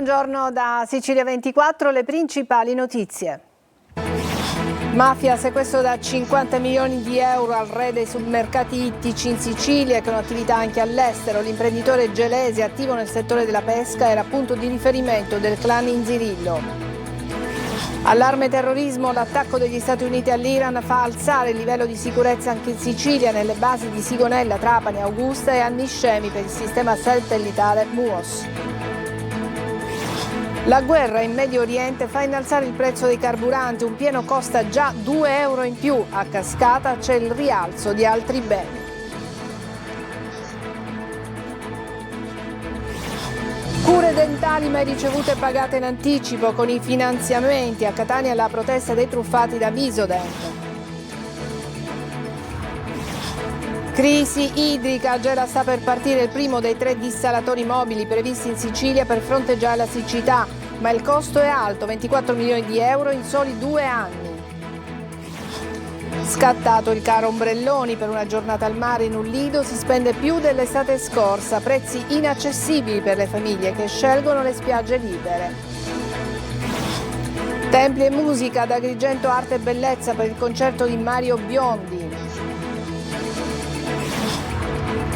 Buongiorno da Sicilia 24, le principali notizie. Mafia, sequestro da 50 milioni di euro al re dei supermercati ittici in Sicilia con attività anche all'estero. L'imprenditore gelese attivo nel settore della pesca era punto di riferimento del clan Inzirillo. Allarme terrorismo, l'attacco degli Stati Uniti all'Iran fa alzare il livello di sicurezza anche in Sicilia, nelle basi di Sigonella, Trapani, Augusta e a Niscemi per il sistema satellitare MUOS. La guerra in Medio Oriente fa innalzare il prezzo dei carburanti, un pieno costa già 2 euro in più, a cascata c'è il rialzo di altri beni. Cure dentali mai ricevute pagate in anticipo con i finanziamenti. A Catania la protesta dei truffati da Visodent. Crisi idrica, Gela sta per partire il primo dei 3 dissalatori mobili previsti in Sicilia per fronteggiare la siccità, ma il costo è alto, 24 milioni di euro in soli 2 anni. Scattato il caro ombrelloni per una giornata al mare in un lido, si spende più dell'estate scorsa, prezzi inaccessibili per le famiglie che scelgono le spiagge libere. Templi e musica, ad Agrigento arte e bellezza per il concerto di Mario Biondi.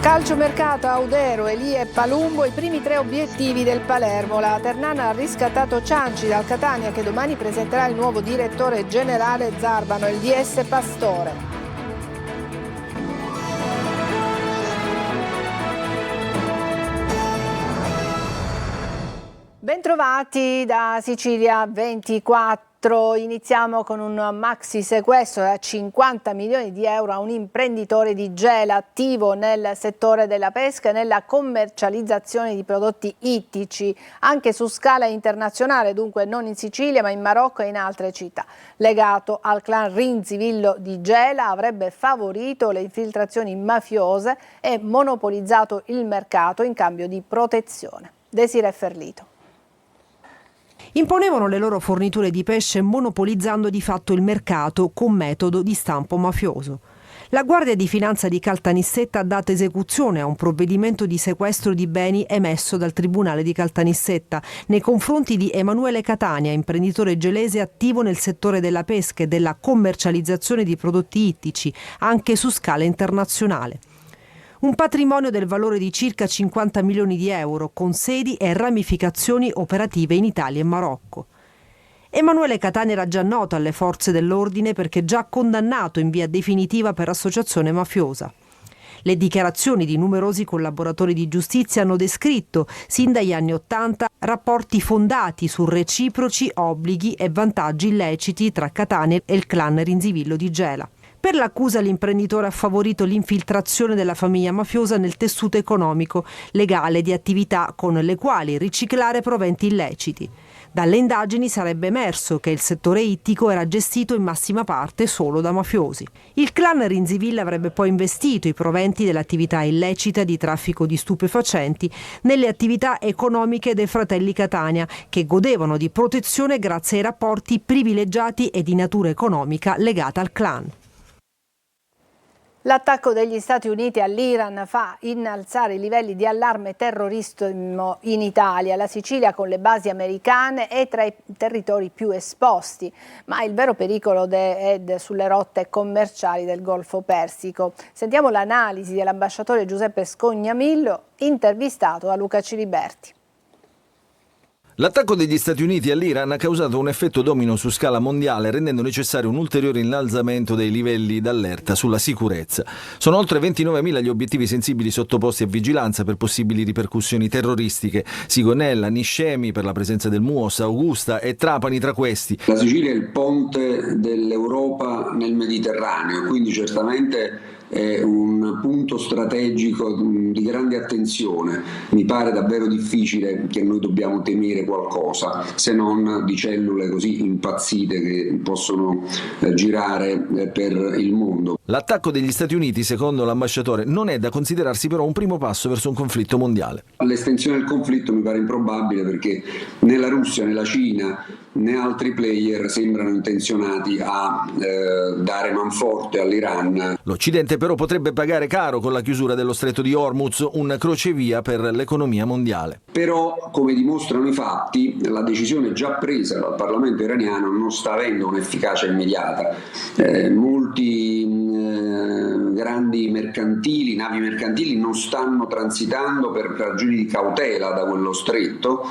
Calciomercato, Audero, Elie e Palumbo, i primi 3 obiettivi del Palermo. La Ternana ha riscattato Cianci dal Catania che domani presenterà il nuovo direttore generale Zarbano, il DS Pastore. Bentrovati da Sicilia 24. Iniziamo con un maxi sequestro da 50 milioni di euro a un imprenditore di Gela attivo nel settore della pesca e nella commercializzazione di prodotti ittici, anche su scala internazionale, dunque non in Sicilia ma in Marocco e in altre città. Legato al clan Rinzivillo di Gela, avrebbe favorito le infiltrazioni mafiose e monopolizzato il mercato in cambio di protezione. Desiree Ferlito. Imponevano le loro forniture di pesce monopolizzando di fatto il mercato con metodo di stampo mafioso. La Guardia di Finanza di Caltanissetta ha dato esecuzione a un provvedimento di sequestro di beni emesso dal Tribunale di Caltanissetta nei confronti di Emanuele Catania, imprenditore gelese attivo nel settore della pesca e della commercializzazione di prodotti ittici, anche su scala internazionale. Un patrimonio del valore di circa 50 milioni di euro, con sedi e ramificazioni operative in Italia e Marocco. Emanuele Catania era già noto alle forze dell'ordine perché già condannato in via definitiva per associazione mafiosa. Le dichiarazioni di numerosi collaboratori di giustizia hanno descritto, sin dagli anni '80, rapporti fondati su reciproci obblighi e vantaggi illeciti tra Catania e il clan Rinzivillo di Gela. Per l'accusa l'imprenditore ha favorito l'infiltrazione della famiglia mafiosa nel tessuto economico legale di attività con le quali riciclare proventi illeciti. Dalle indagini sarebbe emerso che il settore ittico era gestito in massima parte solo da mafiosi. Il clan Rinzivilla avrebbe poi investito i proventi dell'attività illecita di traffico di stupefacenti nelle attività economiche dei fratelli Catania, che godevano di protezione grazie ai rapporti privilegiati e di natura economica legata al clan. L'attacco degli Stati Uniti all'Iran fa innalzare i livelli di allarme terrorismo in Italia. La Sicilia, con le basi americane, è tra i territori più esposti, ma il vero pericolo è sulle rotte commerciali del Golfo Persico. Sentiamo l'analisi dell'ambasciatore Giuseppe Scognamillo, intervistato da Luca Ciliberti. L'attacco degli Stati Uniti all'Iran ha causato un effetto domino su scala mondiale, rendendo necessario un ulteriore innalzamento dei livelli d'allerta sulla sicurezza. Sono oltre 29.000 gli obiettivi sensibili sottoposti a vigilanza per possibili ripercussioni terroristiche. Sigonella, Niscemi per la presenza del MUOS, Augusta e Trapani tra questi. La Sicilia è il ponte dell'Europa nel Mediterraneo, quindi certamente è un punto strategico di grande attenzione. Mi pare davvero difficile che noi dobbiamo temere qualcosa se non di cellule così impazzite che possono girare per il mondo. L'attacco degli Stati Uniti, secondo l'ambasciatore, non è da considerarsi però un primo passo verso un conflitto mondiale. L'estensione del conflitto mi pare improbabile perché né la Russia né la Cina né altri player sembrano intenzionati a dare manforte all'Iran. L'Occidente però potrebbe pagare caro con la chiusura dello stretto di Hormuz, un crocevia per l'economia mondiale. Però, come dimostrano i fatti, la decisione già presa dal Parlamento iraniano non sta avendo un'efficacia immediata. Molti grandi navi mercantili non stanno transitando per ragioni di cautela da quello stretto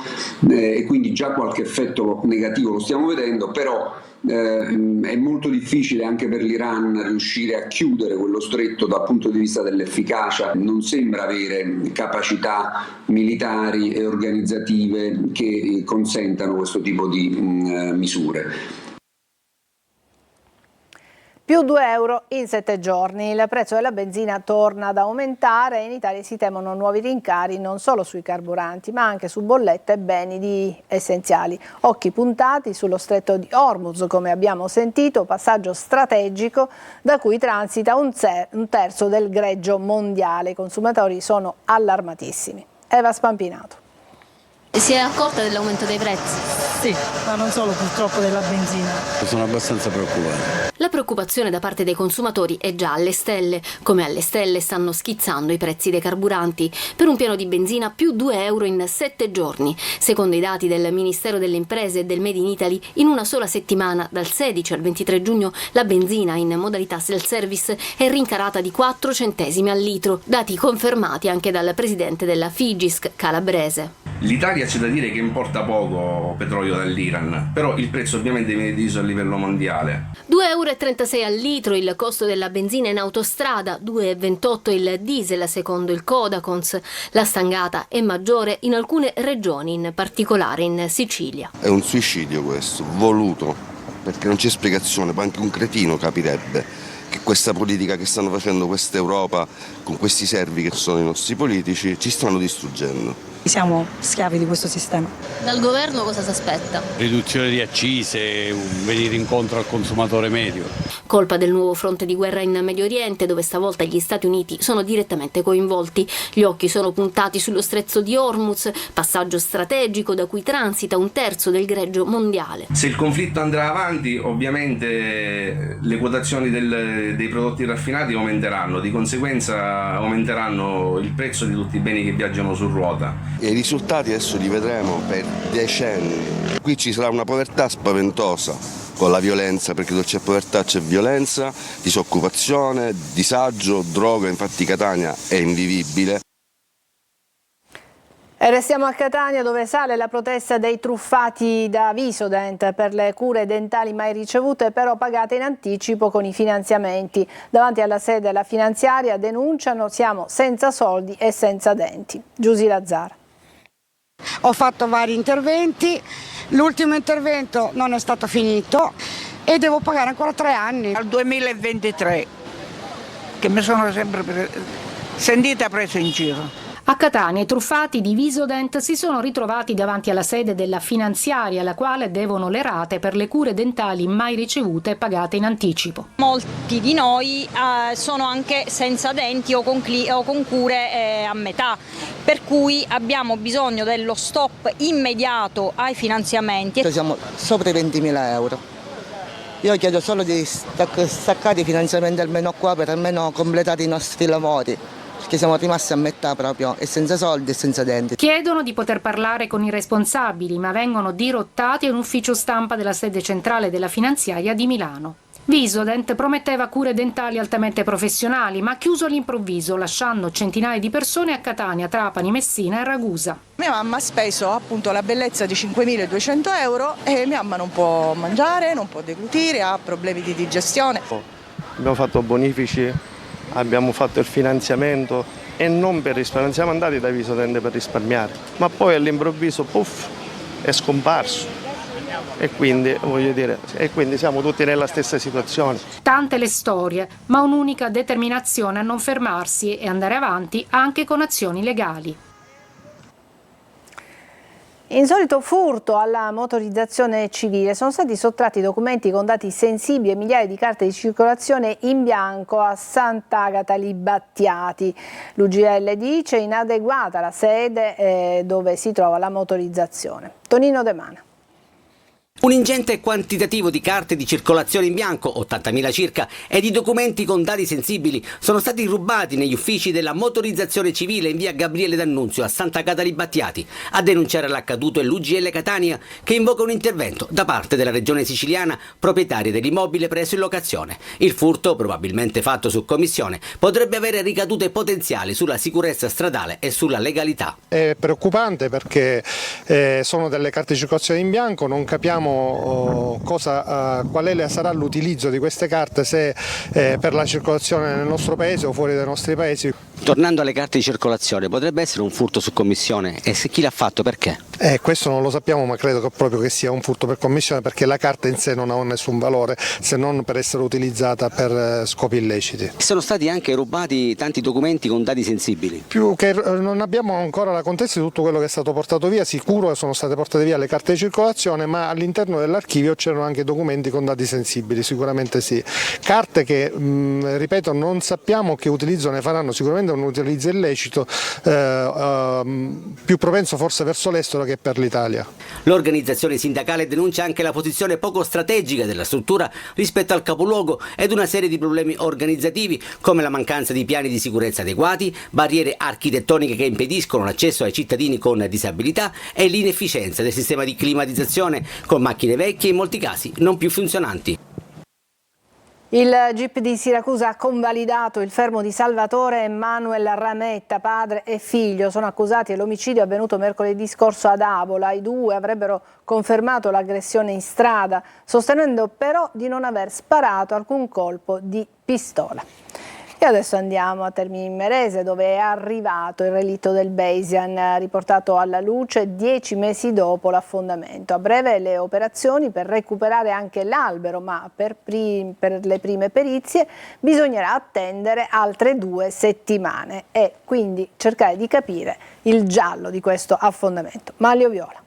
e quindi già qualche effetto negativo lo stiamo vedendo, però è molto difficile anche per l'Iran riuscire a chiudere quello stretto dal punto di vista dell'efficacia. Non sembra avere capacità militari e organizzative che consentano questo tipo di misure. Più 2 euro in 7 giorni. Il prezzo della benzina torna ad aumentare e in Italia si temono nuovi rincari non solo sui carburanti ma anche su bollette e beni essenziali. Occhi puntati sullo stretto di Hormuz, come abbiamo sentito, passaggio strategico da cui transita un terzo del greggio mondiale. I consumatori sono allarmatissimi. Eva Spampinato. Si è accorta dell'aumento dei prezzi? Sì, ma non solo purtroppo della benzina. Sono abbastanza preoccupato. La preoccupazione da parte dei consumatori è già alle stelle. Come alle stelle stanno schizzando i prezzi dei carburanti. Per un pieno di benzina più 2 euro in 7 giorni. Secondo i dati del Ministero delle Imprese e del Made in Italy, in una sola settimana, dal 16 al 23 giugno, la benzina in modalità self-service è rincarata di 4 centesimi al litro. Dati confermati anche dal presidente della Figisc calabrese. L'Italia c'è da dire che importa poco petrolio dall'Iran, però il prezzo ovviamente viene deciso a livello mondiale. 2,36 euro al litro il costo della benzina in autostrada, 2,28 il diesel secondo il Codacons. La stangata è maggiore in alcune regioni, in particolare in Sicilia. È un suicidio questo, voluto, perché non c'è spiegazione, ma anche un cretino capirebbe che questa politica che stanno facendo questa Europa con questi servi che sono i nostri politici ci stanno distruggendo. Siamo schiavi di questo sistema. Dal governo cosa si aspetta? Riduzione di accise, venire incontro al consumatore medio. Colpa del nuovo fronte di guerra in Medio Oriente, dove stavolta gli Stati Uniti sono direttamente coinvolti. Gli occhi sono puntati sullo stretto di Hormuz, passaggio strategico da cui transita un terzo del greggio mondiale. Se il conflitto andrà avanti, ovviamente le quotazioni dei prodotti raffinati aumenteranno, di conseguenza aumenteranno il prezzo di tutti i beni che viaggiano su ruota. E i risultati adesso li vedremo per decenni. Qui ci sarà una povertà spaventosa con la violenza, perché dove c'è povertà c'è violenza, disoccupazione, disagio, droga. Infatti Catania è invivibile. E restiamo a Catania, dove sale la protesta dei truffati da Visodent per le cure dentali mai ricevute però pagate in anticipo con i finanziamenti. Davanti alla sede della finanziaria denunciano: siamo senza soldi e senza denti. Giusy Lazzara. Ho fatto vari interventi, l'ultimo intervento non è stato finito e devo pagare ancora 3 anni. Al 2023, che mi sono sempre sentita presa in giro. A Catania i truffati di Visodent si sono ritrovati davanti alla sede della finanziaria, alla quale devono le rate per le cure dentali mai ricevute pagate in anticipo. Molti di noi sono anche senza denti o con cure a metà, per cui abbiamo bisogno dello stop immediato ai finanziamenti. Siamo sopra i 20.000 euro. Io chiedo solo di staccare i finanziamenti almeno qua per almeno completare i nostri lavori, perché siamo rimasti a metà proprio, e senza soldi e senza denti. Chiedono di poter parlare con i responsabili, ma vengono dirottati a un ufficio stampa della sede centrale della finanziaria di Milano. Visodent prometteva cure dentali altamente professionali, ma ha chiuso all'improvviso, lasciando centinaia di persone a Catania, Trapani, Messina e Ragusa. Mia mamma ha speso appunto la bellezza di 5.200 euro e mia mamma non può mangiare, non può deglutire, ha problemi di digestione. Abbiamo fatto bonifici, abbiamo fatto il finanziamento e non per risparmiare, siamo andati da Visodent per risparmiare, ma poi all'improvviso puff, è scomparso. E quindi, siamo tutti nella stessa situazione. Tante le storie, ma un'unica determinazione a non fermarsi e andare avanti anche con azioni legali. Insolito furto alla motorizzazione civile. Sono stati sottratti documenti con dati sensibili e migliaia di carte di circolazione in bianco a Sant'Agata Libattiati. L'UGL dice inadeguata la sede dove si trova la motorizzazione. Tonino De Mana. Un ingente quantitativo di carte di circolazione in bianco, 80.000 circa, e di documenti con dati sensibili sono stati rubati negli uffici della Motorizzazione Civile in via Gabriele D'Annunzio a Santa Agata di Battiati. A denunciare l'accaduto è l'UGL Catania, che invoca un intervento da parte della regione siciliana, proprietaria dell'immobile preso in locazione. Il furto, probabilmente fatto su commissione, potrebbe avere ricadute potenziali sulla sicurezza stradale e sulla legalità. È preoccupante perché sono delle carte di circolazione in bianco, non capiamo quale sarà l'utilizzo di queste carte, se per la circolazione nel nostro paese o fuori dai nostri paesi. Tornando alle carte di circolazione, potrebbe essere un furto su commissione, e se chi l'ha fatto perché? Questo non lo sappiamo, ma credo proprio che sia un furto per commissione, perché la carta in sé non ha nessun valore se non per essere utilizzata per scopi illeciti. Sono stati anche rubati tanti documenti con dati sensibili. Più che non abbiamo ancora la contezza di tutto quello che è stato portato via, sicuro sono state portate via le carte di circolazione, ma all'interno dell'archivio c'erano anche documenti con dati sensibili, sicuramente sì. Carte che, ripeto, non sappiamo che utilizzo ne faranno, sicuramente un utilizzo illecito, più propenso forse verso l'estero che per l'Italia. L'organizzazione sindacale denuncia anche la posizione poco strategica della struttura rispetto al capoluogo ed una serie di problemi organizzativi come la mancanza di piani di sicurezza adeguati, barriere architettoniche che impediscono l'accesso ai cittadini con disabilità e l'inefficienza del sistema di climatizzazione con macchine vecchie e in molti casi non più funzionanti. Il GIP di Siracusa ha convalidato il fermo di Salvatore Emanuel Rametta, padre e figlio. Sono accusati dell'omicidio avvenuto mercoledì scorso ad Avola. I due avrebbero confermato l'aggressione in strada, sostenendo però di non aver sparato alcun colpo di pistola. E adesso andiamo a Termini Imerese, dove è arrivato il relitto del Basian, riportato alla luce 10 mesi dopo l'affondamento. A breve le operazioni per recuperare anche l'albero, ma per le prime perizie bisognerà attendere altre 2 settimane e quindi cercare di capire il giallo di questo affondamento. Manlio Viola.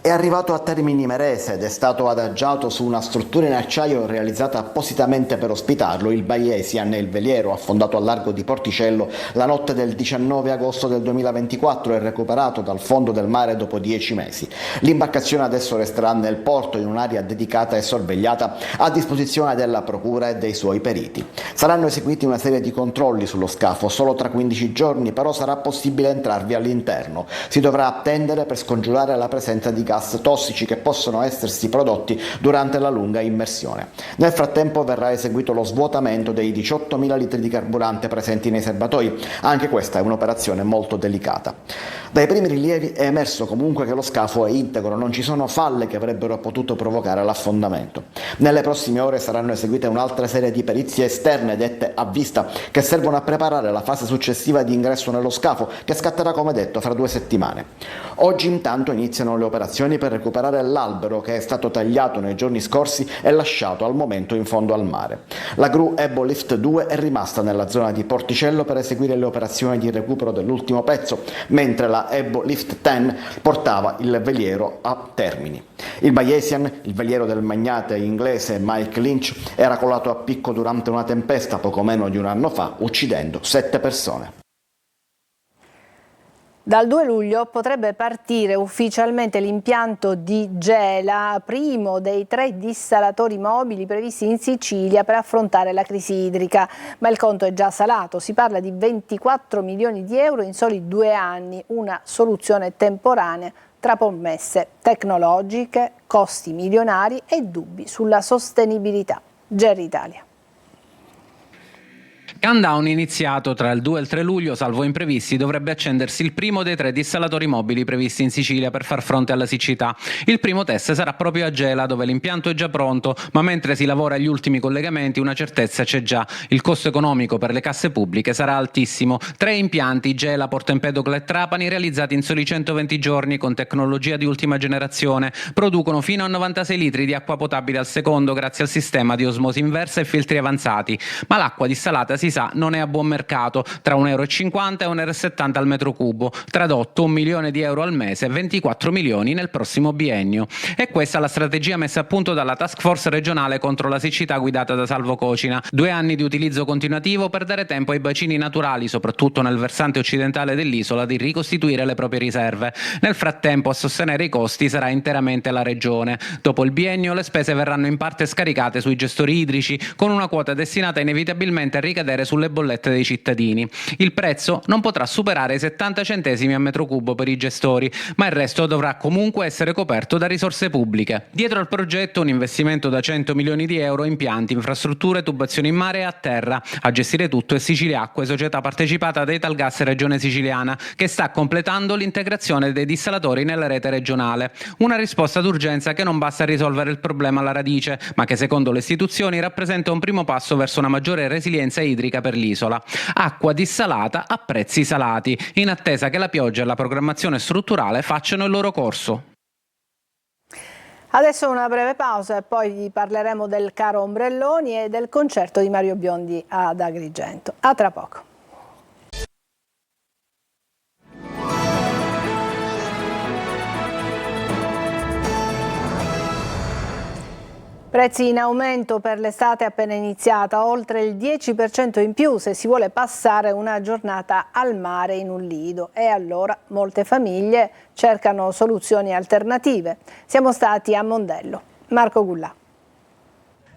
È arrivato a Termini Imerese ed è stato adagiato su una struttura in acciaio realizzata appositamente per ospitarlo, il Baiesian, il veliero affondato al largo di Porticello la notte del 19 agosto del 2024 e recuperato dal fondo del mare dopo 10 mesi. L'imbarcazione adesso resterà nel porto in un'area dedicata e sorvegliata a disposizione della procura e dei suoi periti. Saranno eseguiti una serie di controlli sullo scafo, solo tra 15 giorni però sarà possibile entrarvi all'interno. Si dovrà attendere per scongiurare la presenza di gas tossici che possono essersi prodotti durante la lunga immersione. Nel frattempo verrà eseguito lo svuotamento dei 18.000 litri di carburante presenti nei serbatoi. Anche questa è un'operazione molto delicata. Dai primi rilievi è emerso comunque che lo scafo è integro, non ci sono falle che avrebbero potuto provocare l'affondamento. Nelle prossime ore saranno eseguite un'altra serie di perizie esterne dette a vista che servono a preparare la fase successiva di ingresso nello scafo che scatterà come detto fra 2 settimane. Oggi intanto iniziano le operazioni per recuperare l'albero che è stato tagliato nei giorni scorsi e lasciato al momento in fondo al mare. La gru Ebo Lift 2 è rimasta nella zona di Porticello per eseguire le operazioni di recupero dell'ultimo pezzo, mentre la Ebo Lift 10 portava il veliero a Termini. Il Baiesian, il veliero del magnate inglese Mike Lynch, era colato a picco durante una tempesta poco meno di un anno fa, uccidendo 7 persone. Dal 2 luglio potrebbe partire ufficialmente l'impianto di Gela, primo dei 3 dissalatori mobili previsti in Sicilia per affrontare la crisi idrica. Ma il conto è già salato, si parla di 24 milioni di euro in soli 2 anni, una soluzione temporanea tra promesse tecnologiche, costi milionari e dubbi sulla sostenibilità. Gerry Italia. Countdown iniziato tra il 2 e il 3 luglio, salvo imprevisti, dovrebbe accendersi il primo dei 3 dissalatori mobili previsti in Sicilia per far fronte alla siccità. Il primo test sarà proprio a Gela, dove l'impianto è già pronto, ma mentre si lavora agli ultimi collegamenti una certezza c'è già: il costo economico per le casse pubbliche sarà altissimo. 3 impianti, Gela, Porto Empedocle e Trapani, realizzati in soli 120 giorni con tecnologia di ultima generazione, producono fino a 96 litri di acqua potabile al secondo grazie al sistema di osmosi inversa e filtri avanzati, ma l'acqua dissalata si sa, non è a buon mercato, tra 1,50 euro e 1,70 euro al metro cubo, tradotto 1 milione di euro al mese, 24 milioni nel prossimo biennio. E questa è la strategia messa a punto dalla Task Force regionale contro la siccità guidata da Salvo Cocina. 2 anni di utilizzo continuativo per dare tempo ai bacini naturali, soprattutto nel versante occidentale dell'isola, di ricostituire le proprie riserve. Nel frattempo a sostenere i costi sarà interamente la regione. Dopo il biennio le spese verranno in parte scaricate sui gestori idrici, con una quota destinata inevitabilmente a ricadere sulle bollette dei cittadini. Il prezzo non potrà superare i 70 centesimi a metro cubo per i gestori, ma il resto dovrà comunque essere coperto da risorse pubbliche. Dietro al progetto un investimento da 100 milioni di euro, impianti, infrastrutture, tubazioni in mare e a terra. A gestire tutto è Siciliacque, società partecipata da Italgas Regione Siciliana, che sta completando l'integrazione dei dissalatori nella rete regionale. Una risposta d'urgenza che non basta a risolvere il problema alla radice, ma che secondo le istituzioni rappresenta un primo passo verso una maggiore resilienza idrica per l'isola. Acqua dissalata a prezzi salati, in attesa che la pioggia e la programmazione strutturale facciano il loro corso. Adesso una breve pausa e poi vi parleremo del caro ombrelloni e del concerto di Mario Biondi ad Agrigento. A tra poco. Prezzi in aumento per l'estate appena iniziata, oltre il 10% in più se si vuole passare una giornata al mare in un lido, e allora molte famiglie cercano soluzioni alternative. Siamo stati a Mondello. Marco Gullà.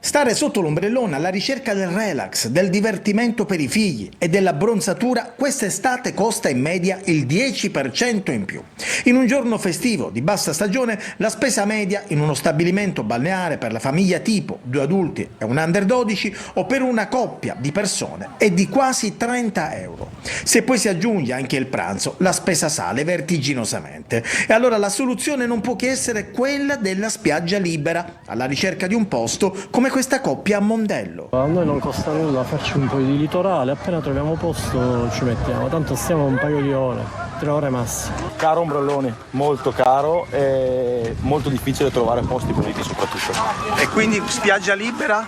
Stare sotto l'ombrellone alla ricerca del relax, del divertimento per i figli e dell'abbronzatura quest'estate costa in media il 10% in più. In un giorno festivo di bassa stagione la spesa media in uno stabilimento balneare per la famiglia tipo 2 adulti e un under 12 o per una coppia di persone è di quasi 30 euro. Se poi si aggiunge anche il pranzo la spesa sale vertiginosamente e allora la soluzione non può che essere quella della spiaggia libera, alla ricerca di un posto come questa coppia a Mondello. A noi non costa nulla farci un po' di litorale, appena troviamo posto ci mettiamo, tanto stiamo un paio di ore, 3 ore massimo. Caro ombrelloni, molto caro e molto difficile trovare posti puliti soprattutto. E quindi spiaggia libera?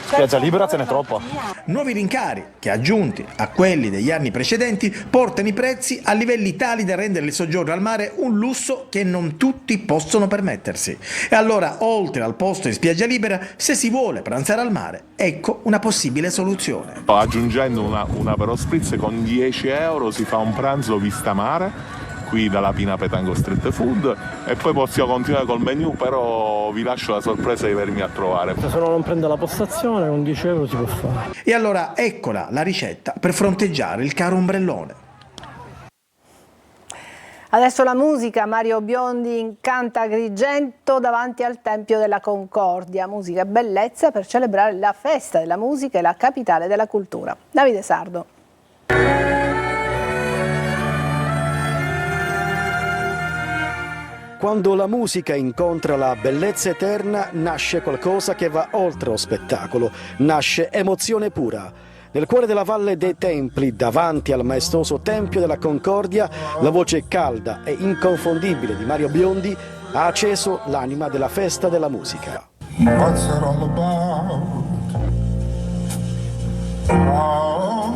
Spiaggia libera ce n'è troppa. Nuovi rincari che, aggiunti a quelli degli anni precedenti, portano i prezzi a livelli tali da rendere il soggiorno al mare un lusso che non tutti possono permettersi. E allora, oltre al posto in spiaggia libera, se si vuole pranzare al mare, ecco una possibile soluzione. Aggiungendo una però spritz con 10 euro si fa un pranzo vista mare qui dalla Pina Petango Street Food e poi possiamo continuare col menu, però vi lascio la sorpresa di venirmi a trovare. Se uno non prende la postazione con 10 euro si può fare. E allora eccola la ricetta per fronteggiare il caro ombrellone. Adesso la musica, Mario Biondi incanta Agrigento davanti al Tempio della Concordia, musica e bellezza per celebrare la festa della musica e la capitale della cultura. Davide Sardo. Quando la musica incontra la bellezza eterna, nasce qualcosa che va oltre lo spettacolo, nasce emozione pura. Nel cuore della Valle dei Templi, davanti al maestoso Tempio della Concordia, la voce calda e inconfondibile di Mario Biondi ha acceso l'anima della festa della musica. What's it all about? How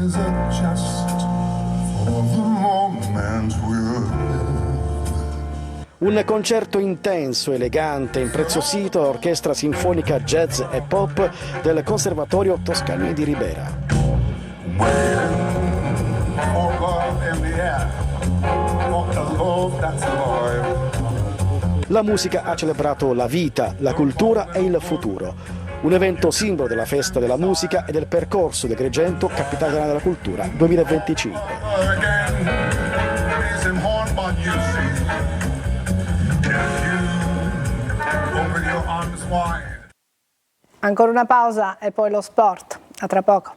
is it just for the moment we're Un concerto intenso, elegante, impreziosito dall'Orchestra Sinfonica Jazz e Pop del Conservatorio Toscanini di Ribera. La musica ha celebrato la vita, la cultura e il futuro. Un evento simbolo della festa della musica e del percorso di Agrigento, capitale italiana della cultura 2025. Ancora una pausa e poi lo sport. A tra poco.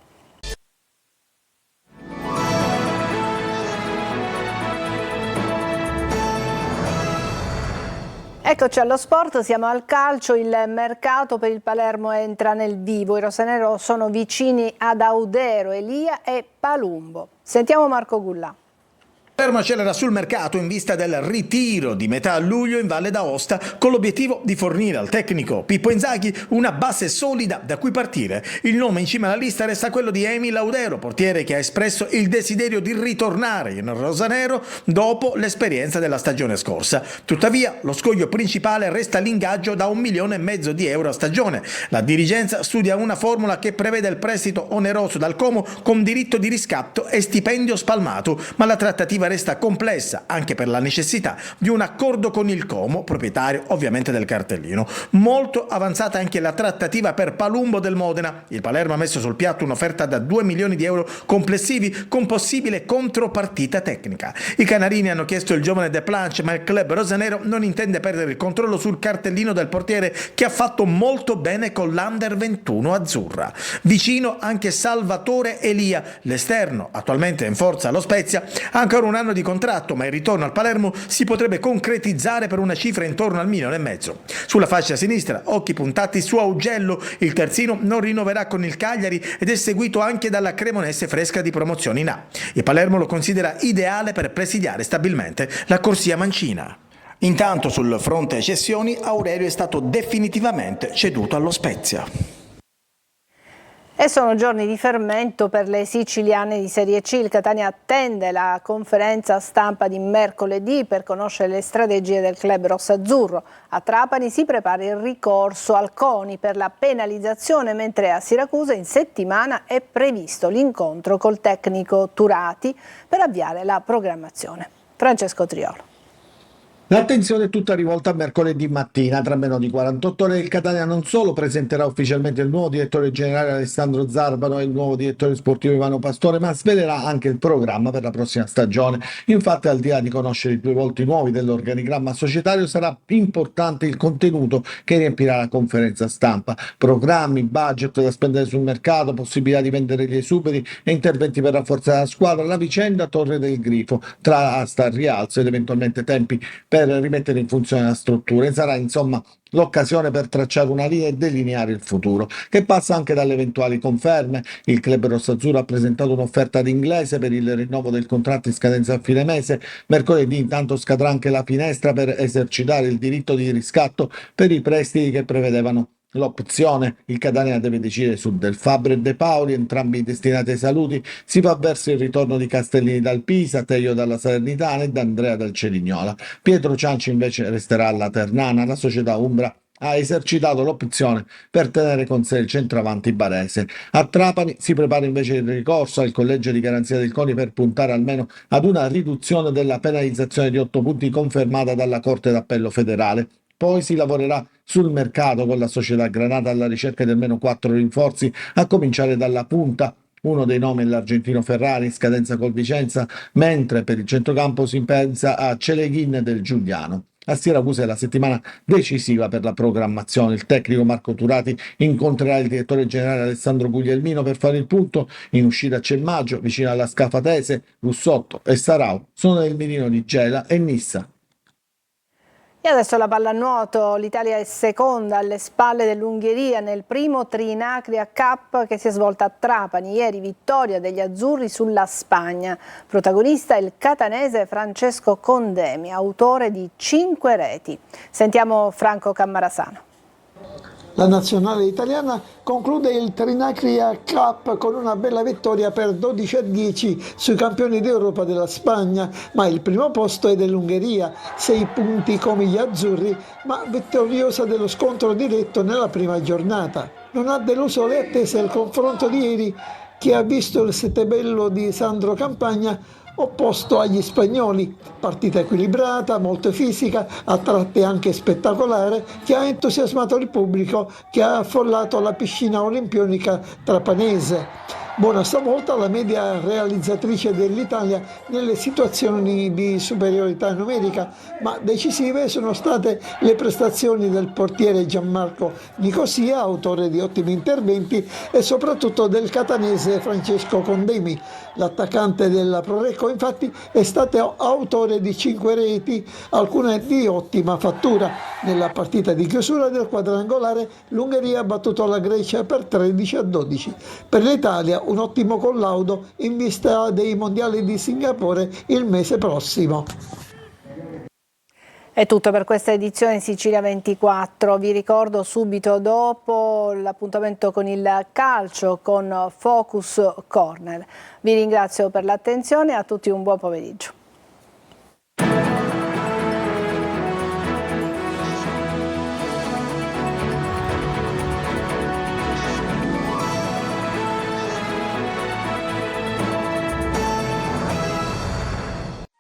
Eccoci allo sport, siamo al calcio, il mercato per il Palermo entra nel vivo, i rosanero sono vicini ad Audero, Elia e Palumbo. Sentiamo Marco Gullà. Palermo accelera sul mercato in vista del ritiro di metà luglio in Valle d'Aosta con l'obiettivo di fornire al tecnico Pippo Inzaghi una base solida da cui partire. Il nome in cima alla lista resta quello di Emi Laudero, portiere che ha espresso il desiderio di ritornare in rosanero dopo l'esperienza della stagione scorsa. Tuttavia lo scoglio principale resta l'ingaggio da 1,5 milioni di euro a stagione. La dirigenza studia una formula che prevede il prestito oneroso dal Como con diritto di riscatto e stipendio spalmato, ma la trattativa resta complessa anche per la necessità di un accordo con il Como, proprietario ovviamente del cartellino. Molto avanzata anche la trattativa per Palumbo del Modena. Il Palermo ha messo sul piatto un'offerta da 2 milioni di euro complessivi con possibile contropartita tecnica. I canarini hanno chiesto il giovane De Planche, ma il club rosanero non intende perdere il controllo sul cartellino del portiere che ha fatto molto bene con l'Under 21 azzurra. Vicino anche Salvatore Elia, l'esterno attualmente in forza allo Spezia, ha ancora un anno di contratto, ma il ritorno al Palermo si potrebbe concretizzare per una cifra intorno al 1,5 milioni. Sulla fascia sinistra, occhi puntati su Augello, il terzino non rinnoverà con il Cagliari ed è seguito anche dalla Cremonese fresca di promozione in A. Il Palermo lo considera ideale per presidiare stabilmente la corsia mancina. Intanto sul fronte cessioni Aurelio è stato definitivamente ceduto allo Spezia. E sono giorni di fermento per le siciliane di Serie C. Il Catania attende la conferenza stampa di mercoledì per conoscere le strategie del club rossazzurro. A Trapani si prepara il ricorso al CONI per la penalizzazione, mentre a Siracusa in settimana è previsto l'incontro col tecnico Turati per avviare la programmazione. Francesco Triolo. L'attenzione è tutta rivolta a mercoledì mattina. Tra meno di 48 ore il Catania non solo presenterà ufficialmente il nuovo direttore generale Alessandro Zarbano e il nuovo direttore sportivo Ivano Pastore, ma svelerà anche il programma per la prossima stagione. Infatti, al di là di conoscere i 2 volti nuovi dell'organigramma societario, sarà importante il contenuto che riempirà la conferenza stampa. Programmi, budget da spendere sul mercato, possibilità di vendere gli esuberi e interventi per rafforzare la squadra. La vicenda Torre del Grifo, tra asta al rialzo ed eventualmente tempi per rimettere in funzione la struttura, e sarà insomma l'occasione per tracciare una linea e delineare il futuro, che passa anche dalle eventuali conferme. Il club rossazzurro ha presentato un'offerta ad Inglese per il rinnovo del contratto in scadenza a fine mese. Mercoledì intanto scadrà anche la finestra per esercitare il diritto di riscatto per i prestiti che prevedevano l'opzione. Il Catania deve decidere su Del Fabbro e De Paoli, entrambi destinati ai saluti. Si va verso il ritorno di Castellini dal Pisa, Teio dalla Salernitana e D'Andrea dal Cerignola. Pietro Cianci invece resterà alla Ternana. La società umbra ha esercitato l'opzione per tenere con sé il centravanti barese. A Trapani si prepara invece il ricorso al collegio di garanzia del CONI per puntare almeno ad una riduzione della penalizzazione di 8 punti confermata dalla Corte d'Appello federale. Poi si lavorerà sul mercato con la società Granata alla ricerca di almeno 4 rinforzi, a cominciare dalla punta. Uno dei nomi è l'argentino Ferrari, in scadenza col Vicenza, mentre per il centrocampo si pensa a Celeghin del Giuliano. A Siracusa è la settimana decisiva per la programmazione. Il tecnico Marco Turati incontrerà il direttore generale Alessandro Guglielmino per fare il punto. In uscita c'è Maggio, vicino alla Scafatese, Russotto e Sarau sono nel mirino di Gela e Nissa. E adesso la pallanuoto, l'Italia è seconda alle spalle dell'Ungheria nel primo Trinacria Cup che si è svolta a Trapani. Ieri vittoria degli azzurri sulla Spagna. Protagonista il catanese Francesco Condemi, autore di 5 reti. Sentiamo Franco Cammarasano. La nazionale italiana conclude il Trinacria Cup con una bella vittoria per 12-10 sui campioni d'Europa della Spagna, ma il primo posto è dell'Ungheria, 6 punti come gli azzurri, ma vittoriosa dello scontro diretto nella prima giornata. Non ha deluso le attese il confronto di ieri, che ha visto il settebello di Sandro Campagna opposto agli spagnoli. Partita equilibrata, molto fisica, a tratti anche spettacolare, che ha entusiasmato il pubblico che ha affollato la piscina olimpionica trapanese. Buona stavolta la media realizzatrice dell'Italia nelle situazioni di superiorità numerica, ma decisive sono state le prestazioni del portiere Gianmarco Nicosia, autore di ottimi interventi, e soprattutto del catanese Francesco Condemi. L'attaccante della Prorecco infatti è stato autore di 5 reti, alcune di ottima fattura. Nella partita di chiusura del quadrangolare l'Ungheria ha battuto la Grecia per 13-12. Per l'Italia sia un ottimo collaudo in vista dei mondiali di Singapore il mese prossimo. È tutto per questa edizione Sicilia 24. Vi ricordo subito dopo l'appuntamento con il calcio con Focus Corner. Vi ringrazio per l'attenzione e a tutti un buon pomeriggio.